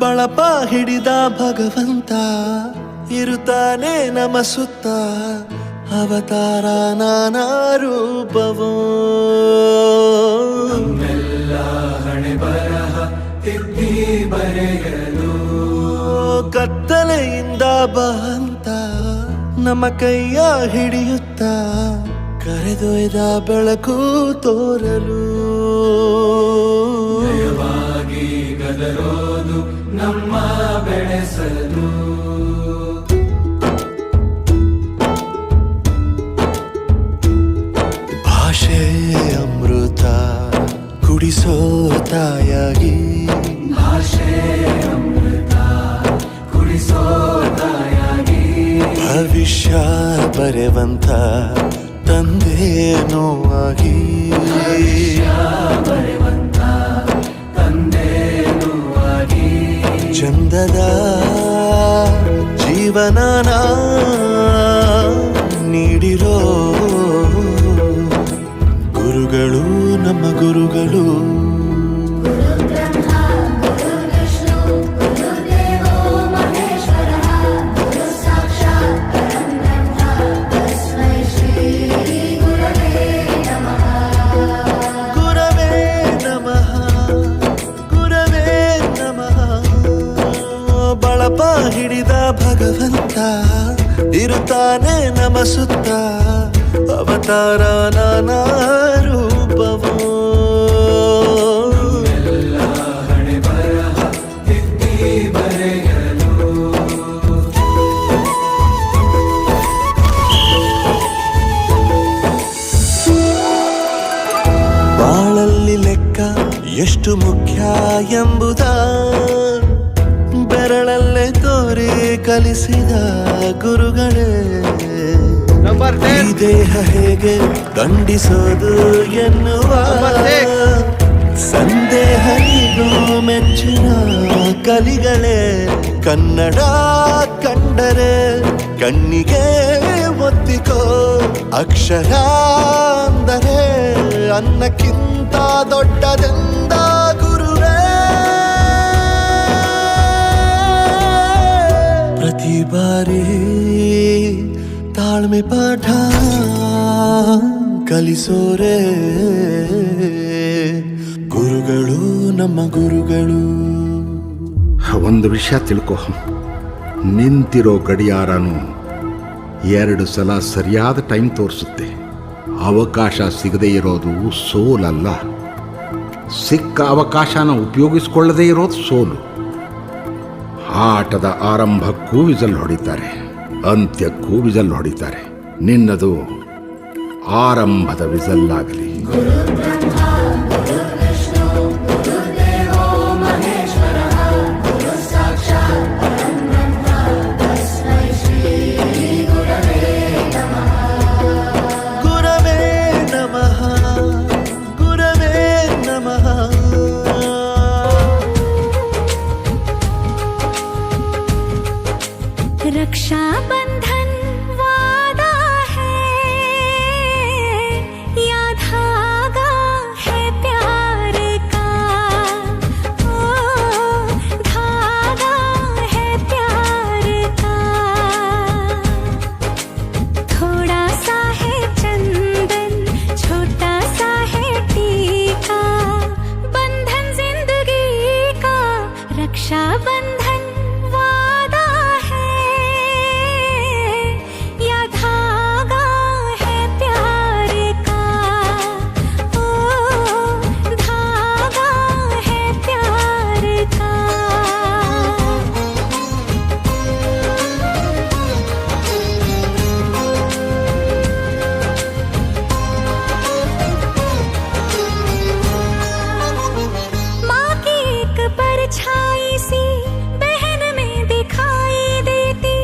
ಬಳಪ ಹಿಡಿದ ಭಗವಂತ ಇರುತ್ತಾನೆ ನಮ ಸುತ್ತ ಅವತಾರ ನಾನಾ ರೂಪವೋ ನಮ್ಮೆಲ್ಲ ಹಣೆ ಬರಹ ತಿದ್ದಿ ಬರೆಯಲು ಕತ್ತಲೆಯಿಂದ ಬಂತ ನಮ್ಮ ಕೈಯ ಹಿಡಿಯುತ್ತ ಕರೆದೊಯ್ದ ಬೆಳಕು ತೋರಲು ನಯವಾಗಿ ಗದರೋದು ನಮ್ಮ ಬೆಳೆಸಲು ಭಾಷೆ ಅಮೃತ ಕುಡಿಸೋ ತಾಯಾಗಿ ಭಾಷೆ ಅಮೃತ ಕುಡಿಸೋ ತಾಯಾಗಿ ಭವಿಷ್ಯ ಬರೆವಂತ ತಂದೇನೋ ಆಗಿ ಬರೆವಂತ ತಂದೇನೂ ಆಗಿ ಚಂದದ ಜೀವನನ ನೀಡಿರೋ ಗುರುಗಳು ನಮ್ಮ ಗುರುಗಳು ಗುರವೇ ನಮಃ ಗುರವೇ ನಮಃ ಬಳಪ ಹಿಡಿದ ಭಗವಂತ ಇರುತ್ತಾನೆ ನಮ ಸುತ್ತ ಅವತಾರ ನಾನಾ ರೂಪವೋ ಎಲ್ಲ ಹಣೆ ಬರಹ ತಿದ್ದಿ ಬರೆಯಲು ಬಾಳಲ್ಲಿ ಲೆಕ್ಕ ಎಷ್ಟು ಮುಖ್ಯ ಎಂಬುದ ಬೆರಳಲ್ಲೇ ತೋರಿ ಕಲಿಸಿದ ಗುರುಗಳೇ ಈ ದೇಹ ಹೇಗೆ ದಂಡಿಸೋದು ಎನ್ನುವ ಸಂದೇಹನಿಗೂ ಮೆಚ್ಚಿನ ಕಲಿಗಳೇ ಕನ್ನಡ ಕಂಡರೆ ಕಣ್ಣಿಗೆ ಒತ್ತಿಕೋ ಅಕ್ಷರ ಅಂದರೆ ಅನ್ನಕ್ಕಿಂತ ದೊಡ್ಡದೆಂದ ಗುರುವೇ ಪ್ರತಿ ಬಾರಿ ತಾಳ್ಮೆ ಪಾಠ ಕಲಿಸೋರೆ ಗುರುಗಳು ನಮ್ಮ ಗುರುಗಳು. ಒಂದು ವಿಷಯ ತಿಳ್ಕೊ, ನಿಂತಿರೋ ಗಡಿಯಾರನು 2 ಸಲ ಸರಿಯಾದ ಟೈಮ್ ತೋರಿಸುತ್ತೆ. ಅವಕಾಶ ಸಿಗದೇ ಇರೋದು ಸೋಲಲ್ಲ, ಸಿಕ್ಕ ಅವಕಾಶನ ಉಪಯೋಗಿಸ್ಕೊಳ್ಳದೇ ಇರೋದು ಸೋಲು. ಆಟದ ಆರಂಭಕ್ಕೂ ವಿಸಲ್ ಹೊಡಿತಾರೆ, ಅಂತ್ಯಕ್ಕೂ ವಿಸಲ್ ಹೊಡಿತಾರೆ. ನಿನ್ನದು ಆರಂಭದ ವಿಸಲ್ಲಾಗಲಿ. रक्षा बंधन वादा है या धागा है प्यार का, ओ धागा है प्यार का. थोड़ा सा है चंदन, छोटा सा है टीका, बंधन जिंदगी का. रक्षा बंधन छाई सी बहन में दिखाई देती,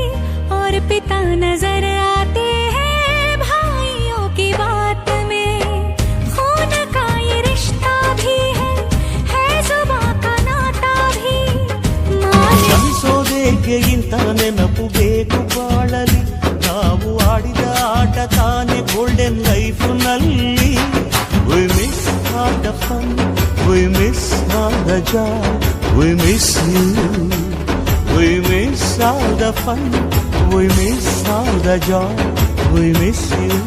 और पिता नजर आते हैं भाइयों की बात में. खून का ये रिश्ता भी है जुबां का नाता भी. ಕ್ಷಮಿಸೋದೇಕೆ ಇಂಥ ನೆನಪು ಬೇಕು ಬಾಳಲಿ, ನಾವು ಆಡಿದ ಆಟ ತಾನೆ ಗೋಲ್ಡನ್ ಲೈಫ್ ನಲ್ಲಿ. We miss all the fun, we miss all the joy, We miss you. We miss all the fun. We miss all the joy. We miss you.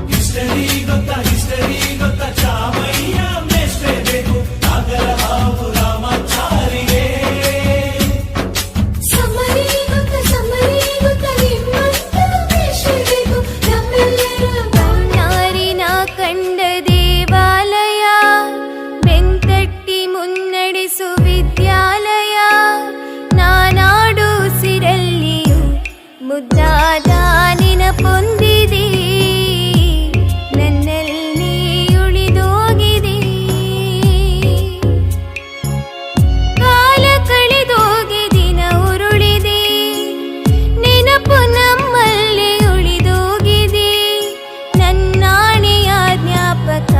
History ಗೊತ್ತಾ ಚಾಮಯ್ಯ ಮೇಷ್ಟ್ರೆ ಬೇಕು ನಾಗರ ಹಾವು ರಾಮಾಚಾರಿಗೆ ಸಮರಿ ಗೊತ್ತ ನಿಮ್ಮಂತ ಬೇಕು ನಮ್ಮೆಲ್ಲರ ನಾರಿನ ಕಂಡ ದೇವಾಲಯ ಬೆಂತಟ್ಟಿ ಮುನ್ನಡೆಸು ವಿದ್ಯಾಲಯ ನಾನಾಡು ಸಿರಲ್ಲಿಯೂ ಮುದ್ದಾದ ನೆನಪೊಂದಿದೆ ನನ್ನಲ್ಲಿ ಉಳಿದೋಗಿದೆ ಕಾಲ ಕಳೆದೋಗಿ ದಿನ ಉರುಳಿದೆ ನೆನಪು ನಮ್ಮಲ್ಲಿ ಉಳಿದೋಗಿದೆ ನನ್ನಾಣೆಯ ಜ್ಞಾಪಕ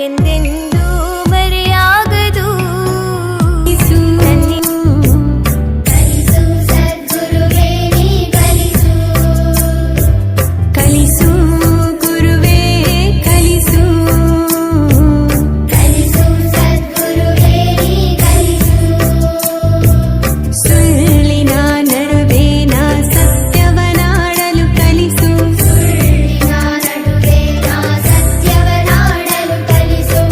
ಎಂದೆಂದೂ ಮರೆಯಾಗದು ಕಲಿಸು ಸದ್ಗುರುವೇ ನೀ ಕಲಿಸು ಕಲಿಸು ಗುರುವೇ ಕಲಿಸು ಕಲಿಸು ಸದ್ಗುರುವೇ ನೀ ಕಲಿಸು ಸುಳ್ಳಿನ ನಡುವೇನ ಸತ್ಯವನಾಡಲು ಕಲಿಸು ಸುಳ್ಳಿನ ನಡುವೇನ ಸತ್ಯವನಾಡಲು ಕಲಿಸು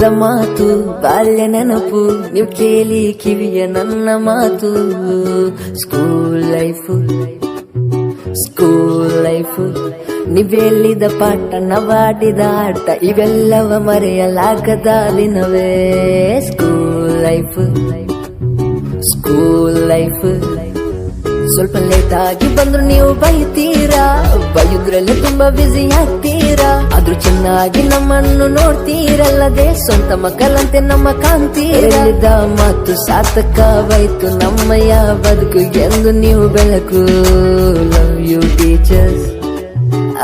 ಆಡಿದ ಮಾತು ಬಾಲ್ಯ ನೆನಪು ನೀವು ಕೇಳಿ ಕಿವಿಯ ನನ್ನ ಮಾತು ಸ್ಕೂಲ್ ಲೈಫು ನೀವೆಲ್ಲಿದ ಪಾಠ ನವಾಡಿದ ಆಟ ಇವೆಲ್ಲವ ಮರೆಯಲಾಗದ ದಿನವೇ ಸ್ಕೂಲ್ ಲೈಫ್ ಸ್ವಲ್ಪ ಲೇಟ್ ಆಗಿ ಬಂದ್ರು ನೀವು ಬೈತೀರಾ ಬೈಯುದ್ರಲ್ಲಿ ತುಂಬಾ ಬ್ಯುಸಿ ಆಗ್ತೀರಾ ಆದ್ರೂ ಚೆನ್ನಾಗಿ ನಮ್ಮನ್ನು ನೋಡ್ತೀರಲ್ಲದೆ ಸ್ವಂತ ಮಕ್ಕಳಂತೆ ನಮ್ಮ ಕಾಣ್ತೀರಲ್ಲಿದ್ದ ಮಾತು ಸಾರ್ಥಕವಾಯ್ತು ನಮ್ಮಯ್ಯ ಬದುಕು ಎಂದು ನೀವು ಬೆಳಕು love you teachers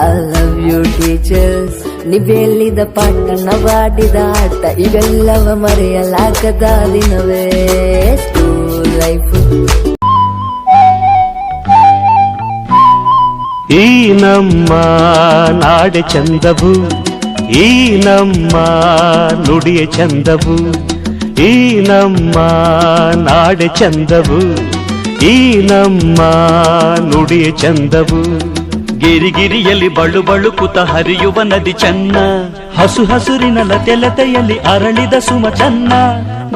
I love you teachers ನೀವೆಲ್ಲಿದ ಪಾಠ ನವಾಡಿದ ಆಟ ಇವೆಲ್ಲವ ಮರೆಯಲಾಗದ ದಿನವೇ ಸ್ಕೂಲ್ ಲೈಫ್ ಈ ನಮ್ಮ ನಾಡೆ ಚಂದವು ಈ ನಮ್ಮ ನುಡಿಯ ಚಂದವು ಈ ನಮ್ಮ ನಾಡೆ ಚಂದವು ಈ ನಮ್ಮ ನುಡಿಯ ಚಂದವು ಗಿರಿಗಿರಿಯಲ್ಲಿ ಬಳು ಬಳುಕುತ ಹರಿಯುವ ನದಿ ಚೆನ್ನ ಹಸುರಿನ ಲತೆಯಲ್ಲಿ ಅರಳಿದ ಸುಮ ಚೆನ್ನ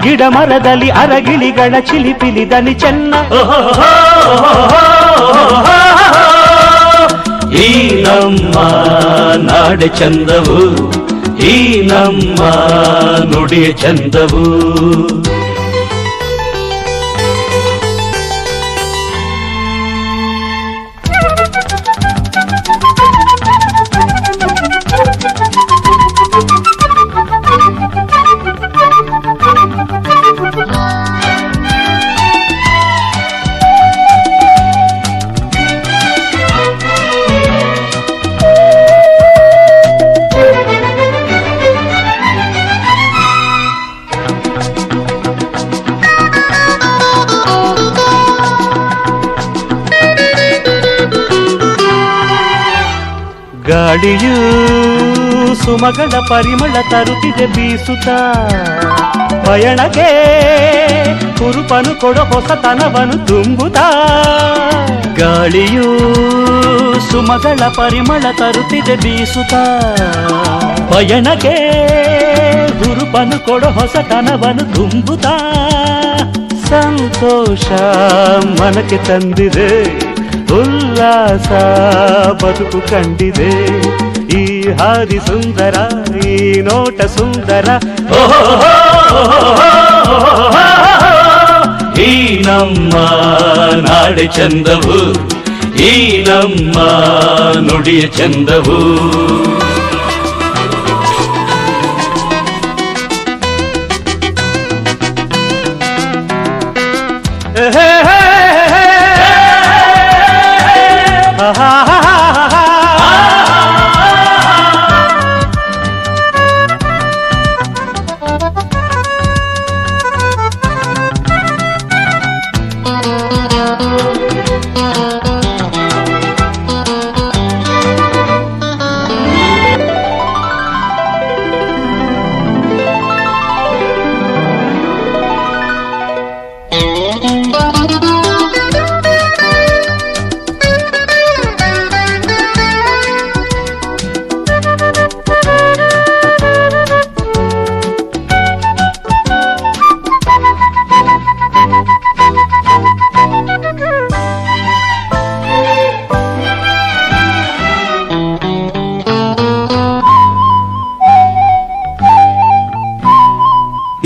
ಗಿಡ ಮರದಲ್ಲಿ ಅರಗಿಳಿಗಳ ಚಿಲಿಪಿಲಿ ದನಿ ಚೆನ್ನ ಈ ನಮ್ಮ ನಾಡೆ ಚಂದವು ಈ ನಮ್ಮ ನುಡಿಯ ಚಂದವು ಗಾಳಿಯು ಸುಮಗಳ ಪರಿಮಳ ತರುತ್ತಿದೆ ಬೀಸುತ್ತ ಪಯಣಕ್ಕೆ ಕುರುಪನು ಕೊಡೋ ಹೊಸತನವನು ತುಂಬುತ್ತಾ ಗಾಳಿಯು ಸುಮಗಳ ಪರಿಮಳ ತರುತ್ತಿದೆ ಬೀಸುತ್ತ ಪಯಣಕ್ಕೆ ಗುರುಪನು ಕೊಡೋ ಹೊಸತನವನು ತುಂಬುತ್ತಾ ಸಂತೋಷ ಮನಕ್ಕೆ ತಂದಿದೆ ಉಲ್ಲಾಸ ಬದುಕು ಕಂಡಿದೆ ಈ ಹಾದಿ ಸುಂದರ ಈ ನೋಟ ಸುಂದರ ಈ ನಮ್ಮ ನಾಡೆ ಚಂದವು ಈ ನಮ್ಮ ನುಡಿಯ ಚಂದವು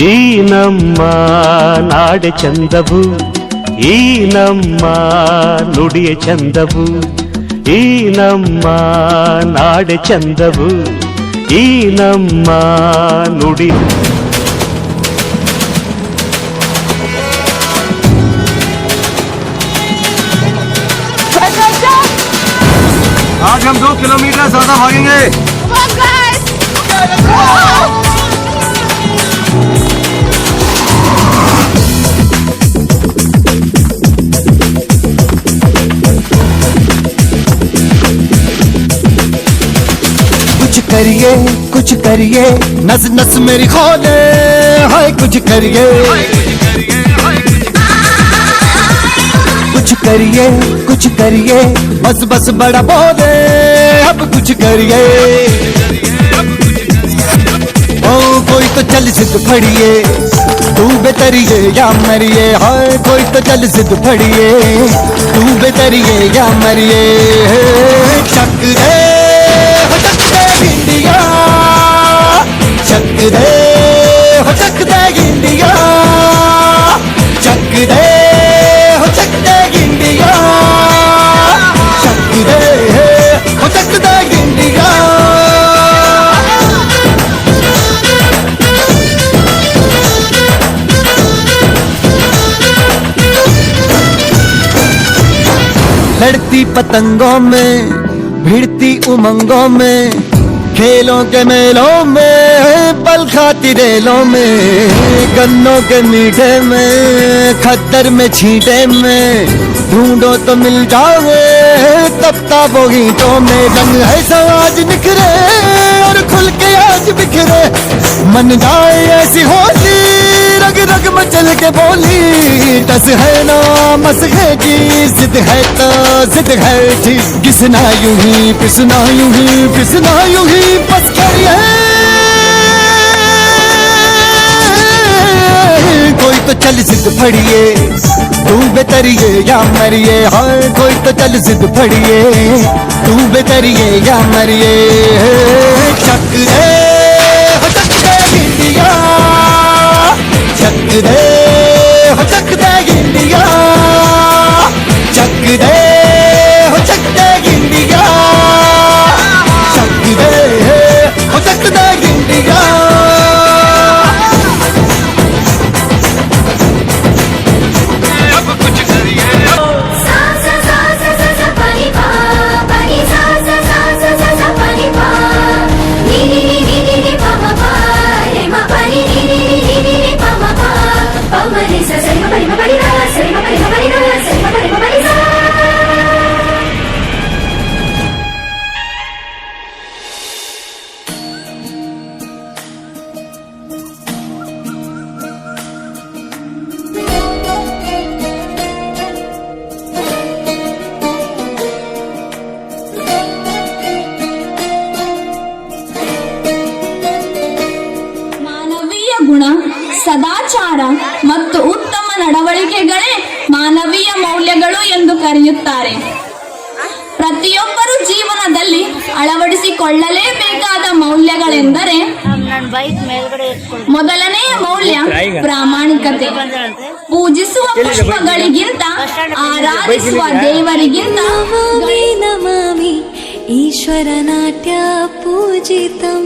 ಈ ನಮ್ಮ ನಾಡೆ ಚಂದವು ಈ ನಮ್ಮ ನುಡಿಯ ಚಂದವು ಈ ನಮ್ಮ ನಾಡೆ ಚಂದವು ಈ ನಮ್ಮ ನುಡಿ आज हम 2 किलोमीटर ज्यादा भागेंगे। कुछ करिए नस नस मेरी खोले हाय कुछ करिए कुछ करिए बस बस बड़ा बोले अब कुछ करिए ओ कोई तो चल जिद फड़िए, तू बेतरिए या मरिए, हाय कोई तो चल जिद फड़िए, तू बेतरिए या मरिए। चक दे हो चक दे इंडिया, चक दे हो चक दे इंडिया, चक दे हो चक दे इंडिया, चक दे हो चक दे इंडिया। लड़ती पतंगों में, भिड़ती उमंगों में, खेलों के मेलों में, पल खाती रेलों में, गन्नों के मीठे में, खद्दर में छींटे में, ढूंढो तो मिल जाओगे तपता वो ईंटों में। रंग है समाज निखरे और खुल के आज बिखरे, मन जाए ऐसी होली रग रग मचल के बोली। टस है ना मस है जी, जिद है तो जिद है जी, घिसना यूं ही पिसना यूं ही पिसना यूं ही बस करिए। कोई तो चल जिद फड़िए, तू बेतरिए या मरिए, हाय कोई तो चल जिद फड़िए, तू बेतरिए या मरिए। चक दे हो चक दे इंडिया, चक दे हो चक दे इंडिया, चक दे हो चक दे इंडिया, चक दे हो चक दे इंडिया। सा सा सा सा सा सा pani pa, pani sa sa sa sa sa sa pani pa, ni ni ni ni ni pa ma pa, re ma pa ni ni ni ni ni ni pa ma pa, pa ma ni sa sa ma pa ni ma pa ni ra, sa ma pa ni ma pa ni ra, sa ma pa ni ma pa ni sa. ಮಾನವೀಯ ಗುಣ, ಸದಾಚಾರ ಮತ್ತು ಉತ್ತಮ ನಡವಳಿಕೆಗಳೇ ಮಾನವೀಯ ಮೌಲ್ಯಗಳು ಎಂದು ಕರೆಯುತ್ತಾರೆ. ಪ್ರತಿಯೊಬ್ಬರು ಜೀವನದಲ್ಲಿ ಅಳವಡಿಸಿಕೊಳ್ಳಲೇಬೇಕಾದ ಮೌಲ್ಯಗಳೆಂದರೆ, ಮೊದಲನೆಯ ಮೌಲ್ಯ ಪ್ರಾಮಾಣಿಕತೆ. ಪೂಜಿಸುವ ಪುಷ್ಪಗಳಿಗಿಂತ ಆರಾಧಿಸುವ ದೇವರಿಗಿಂತ ನಮಾಮಿ ನಮಾಮಿ ಈಶ್ವರ ನಾಟ್ಯ ಪೂಜಿತಂ.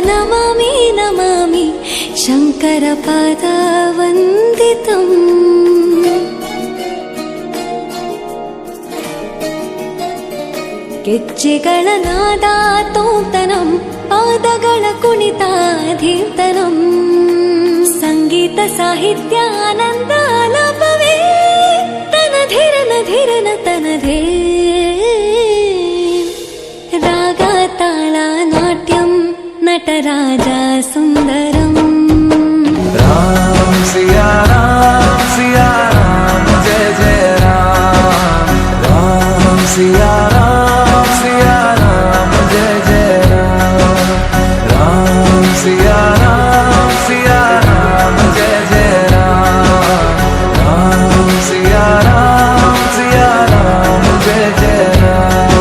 ನಮಾಮಿ ನಮಾಮಿ ಶಂಕರ ಪಾದ ವಂದಿತಂ. ಗೆಜ್ಜೆಗಳ ನಾದ ತೋಂತನಂ, ಪಾದಗಳ ಕುಣಿತ ಧೀರ್ತನಂ, ಸಂಗೀತ ಸಾಹಿತ್ಯ ಆನಂದ ಆಲಾಪವೇ ತನಧಿರನ ಧಿರನ ತನಧೇ. ರಾಗ ತಾಳ ನಾಟ್ಯಂ ನಟರಾಜ ಸುಂದರಂ. राम सिया राम जय जय राम, राम सिया राम जय जय राम, राम सिया राम जय जय राम, राम सिया राम जय जय राम।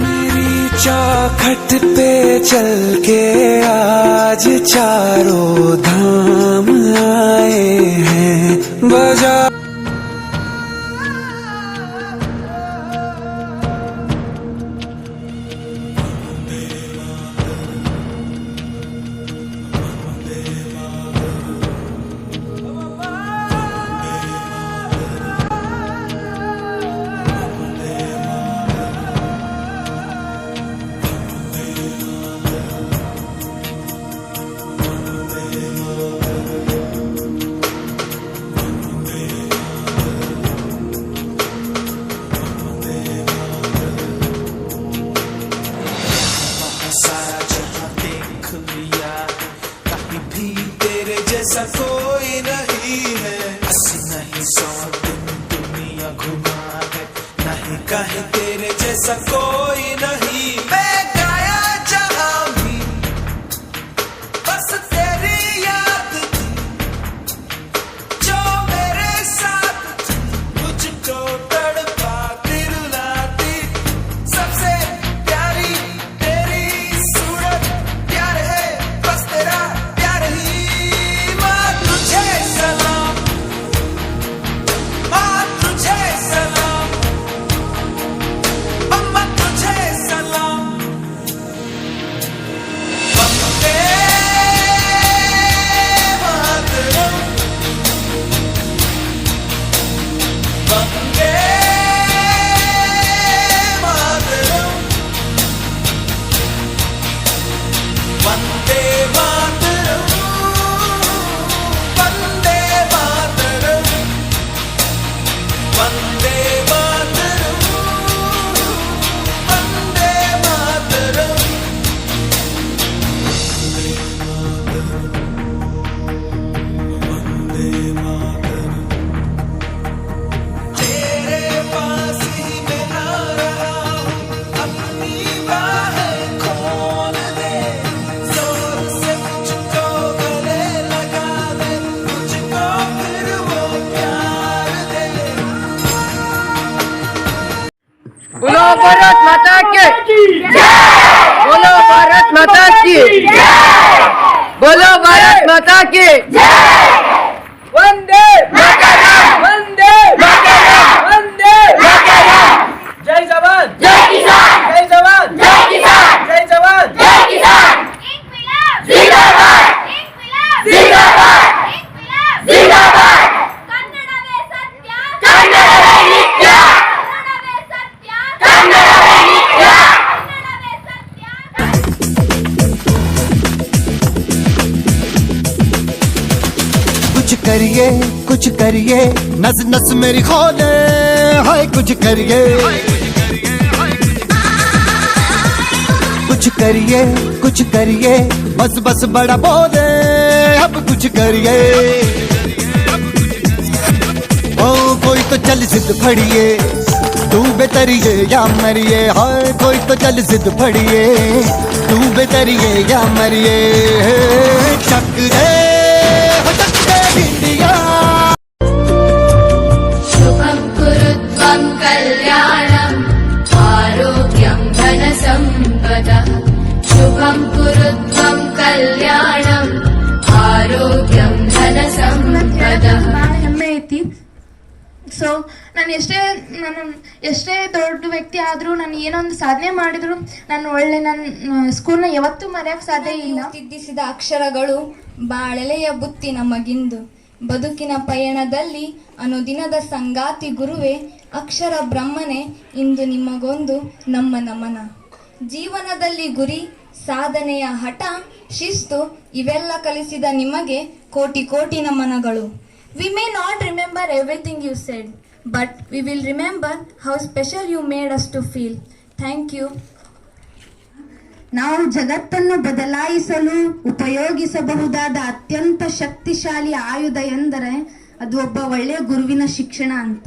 मेरी चौखट पे चल के आज चारों धाम आए हैं, बजा जैसा कोई नहीं है, 80 नहीं 100 दिन दुनिया घुमा है, नहीं कहीं तेरे जैसा कोई नहीं। मैं गाया जहां भी बस तेरी याद थी, जो मेरे साथ थी, मुझको तड़पाती रुलाती। सबसे प्यारी तेरी सूरत, प्यार है बस तेरा प्यार ही। माँ तुझे सलाम, माँ तुझे सलाम, अम्मा तुझे सलाम। वंदे मातरम, वंदे मातरम, वंदे मातरम, वंदे मातरम, वंदे मातरम, वंदे मातरम। तेरे पास ही मैं आ रहा हूँ, अपनी बाहें खोल दे, जोर से मुझको गले लगा दे, मुझको फिर वो प्यार दे। बोलो भारत माता की बोलो भारत माता की बोलो भारत माता की वंदे मातरम, वंदे मातरम, वंदे मातरम। जय जवान, जय किसान, जय जवान, जय किसान, जय जवान, जय किसान। इंक्विलाब जिंदाबाद, इंक्विलाब जिंदाबाद, इंक्विलाब जिंदाबाद। ಕನ್ನಡವೇ ಸತ್ಯ ಕನ್ನಡವೇ ನಿತ್ಯ, ಕನ್ನಡವೇ ಸತ್ಯ ಕನ್ನಡವೇ ನಿತ್ಯ। ಕನ್ನಡವೇ ಸತ್ಯ कुछ करिए नस नस मेरी खोले, हाय कुछ करिए कुछ करिए बस बस बड़ा बोले, अब कुछ करिए। ओ कोई तो चल जिद फड़िए, तू बेतरिए या मरिए, हाय कोई तो चल जिद फड़िए, तू बेतरिए या मरिए। चक रे इंडिया शुभं कुरुत्वं कल्याणं आरोग्यं धनसम्पदः शुभं कुरुत्वं कल्याणं आरोग्यं धनसम्पदः ಭಾಳ ಹೆಮ್ಮೆ ಐತಿ. ಸೊ ನಾನು ಎಷ್ಟೇ ದೊಡ್ಡ ವ್ಯಕ್ತಿ ಆದರೂ ನಾನು ಏನೊಂದು ಸಾಧನೆ ಮಾಡಿದ್ರು ನಾನು ನನ್ನ ಸ್ಕೂಲ್ನ ಯಾವತ್ತೂ ಮರೆಯೋಕ್ಕೆ ಸಾಧ್ಯ ಇಲ್ಲ. ತಿದ್ದಿಸಿದ ಅಕ್ಷರಗಳು ಬಾಳೆಲೆಯ ಬುತ್ತಿ ನಮಗಿಂದು ಬದುಕಿನ ಪಯಣದಲ್ಲಿ ಅನುದಿನದ ಸಂಗಾತಿ ಗುರುವೇ ಅಕ್ಷರ ಬ್ರಹ್ಮನೇ ಇಂದು ನಿಮಗೊಂದು ನಮ್ಮ ನಮನ. ಜೀವನದಲ್ಲಿ ಗುರಿ ಸಾಧನೆಯ ಹಠ ಶಿಸ್ತು ಇವೆಲ್ಲ ಕಲಿಸಿದ ನಿಮಗೆ ಕೋಟಿ ಕೋಟಿ ನಮನಗಳು. We may not remember everything you said, but we will remember how special you made us to feel. Thank you. ನಾವು ಜಗತ್ತನ್ನು ಬದಲಾಯಿಸಲು ಉಪಯೋಗಿಸಬಹುದಾದ ಅತ್ಯಂತ ಶಕ್ತಿಶಾಲಿ ಆಯುಧ ಎಂದರೆ ಅದು ಒಬ್ಬ ಒಳ್ಳೆಯ ಗುರುವಿನ ಶಿಕ್ಷಣ ಅಂತ.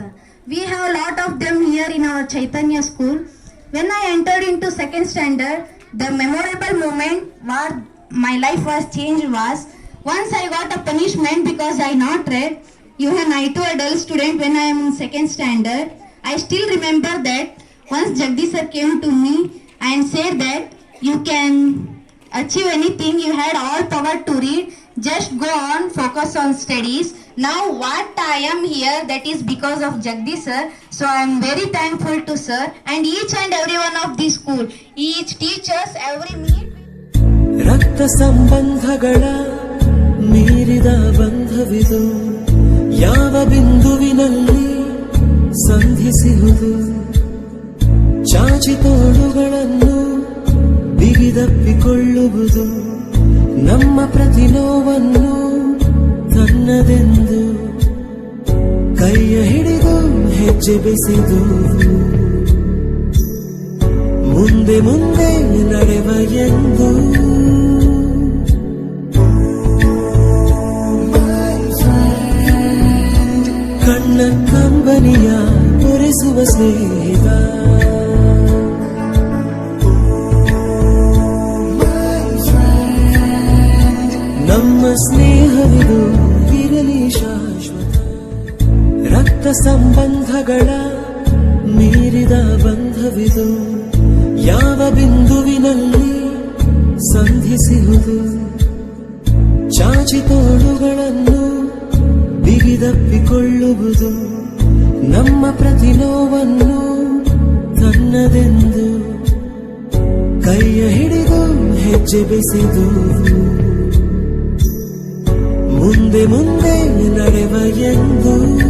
We have a lot of them here in our Chaitanya school. When I entered into second standard, the memorable moment where my life was changed was once I got a punishment because I not read. Even I too a dull student when I am in second standard. I still remember that once Jagdish sir came to me and said that you can achieve anything, you had all power to read, just go on, focus on studies. Now what I am here, that is because of Jagdish sir, so I am very thankful to sir and each and every one of the school, each teachers, every meet. ರಕ್ತ ಸಂಬಂಧಗಳ ಮೀರಿದ ಬಂಧವಿದು, ಯಾವ ಬಿಂದುವಿನಲ್ಲಿ ಸಂಧಿಸುವುದು, ಚಾಚಿ ತೋಳುಗಳನ್ನು ಬಿಗಿದಪ್ಪಿಕೊಳ್ಳುವುದು, ನಮ್ಮ ಪ್ರತಿ ನೋವನ್ನು ತನ್ನದೆಂದು ಕೈಯ ಹಿಡಿದು ಹೆಜ್ಜೆ ಬೆಸೆದು ಮುಂದೆ ಮುಂದೆ ನಡೆವ ಎಂದು ಕಂಬನಿಯ ಒರೆಸುವ ಸ್ನೇಹಿತ. ನಮ್ಮ ಸ್ನೇಹವಿದು ಇರಲಿ ಶಾಶ್ವತ. ರಕ್ತ ಸಂಬಂಧಗಳ ಮೀರಿದ ಬಂಧವಿದು, ಯಾವ ಬಿಂದುವಿನಲ್ಲಿ ಸಂಧಿಸುವುದು. ಚಾಚಿ ತೋಳುಗಳನ್ನು ಬಿಗಿದಪ್ಪಿಕೊಳ್ಳುವುದು, ನಮ್ಮ ಪ್ರತಿ ನೋವನ್ನು ತನ್ನದೆಂದು ಕೈಯ ಹಿಡಿದು ಹೆಜ್ಜೆ ಬೆಸೆದು ಮುಂದೆ ಮುಂದೆ ನಡೆವ ಎಂದು.